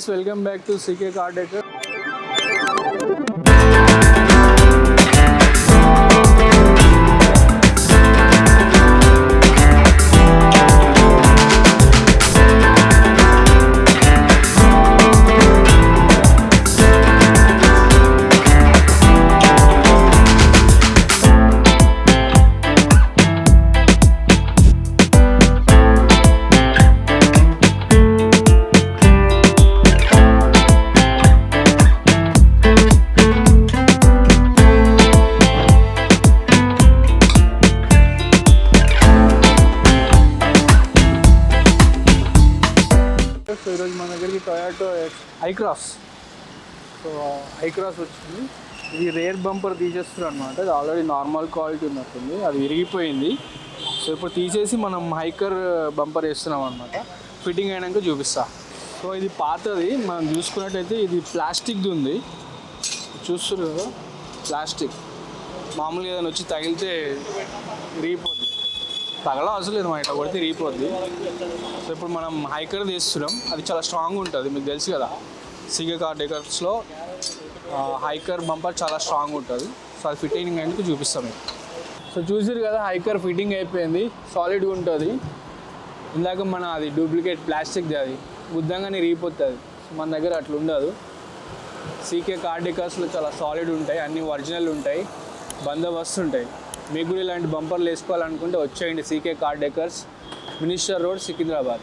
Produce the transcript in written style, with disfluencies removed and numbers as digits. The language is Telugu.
guys, welcome back to CK Car Decker. So ఈరోజు మన దగ్గరికి టొయోటో ఐక్రాస్. సో ఐక్రాస్ వచ్చింది. ఇది రేర్ బంపర్ తీసేస్తారు అనమాట. అది ఆల్రెడీ నార్మల్ క్వాలిటీ ఉన్నట్టుంది, అది విరిగిపోయింది. సో ఇప్పుడు తీసేసి మనం హైకర్ బంపర్ వేస్తున్నాం అనమాట. ఫిట్టింగ్ అయినాక చూపిస్తా. సో ఇది పాతది, మనం చూసుకున్నట్టయితే ఇది ప్లాస్టిక్ది ఉంది. చూస్తున్నారు కదా, ప్లాస్టిక్. మామూలుగా ఏదైనా వచ్చి తగిలితే విరిగిపోద్ది. తగలా అసలు లేదు, ఇట్లా కొడితే విరిగిపోద్ది. సో ఇప్పుడు మనం హైకర్ తీస్తున్నాం. అది చాలా స్ట్రాంగ్ ఉంటుంది, మీకు తెలుసు కదా. CK Car Deckersలో హైకర్ బంపర్ చాలా స్ట్రాంగ్ ఉంటుంది. సో అది ఫిట్టింగ్ అయినందుకు చూపిస్తాం మీకు. సో చూసారు కదా, హైకర్ ఫిట్టింగ్ అయిపోయింది, సాలిడ్గా ఉంటుంది. ఇందాక మన అది డూప్లికేట్ ప్లాస్టిక్ది, అది గుద్దంగానే విరిగిపోతుంది. సో మన దగ్గర అట్లా ఉండదు. CK Car Deckersలో చాలా సాలిడ్ ఉంటాయి, అన్నీ ఒరిజినల్ ఉంటాయి, బందోబస్తు ఉంటాయి. మీకు కూడా ఇలాంటి బంపర్లు వేసుకోవాలనుకుంటే వచ్చేయండి CK Car Deckers, minister road, Secunderabad.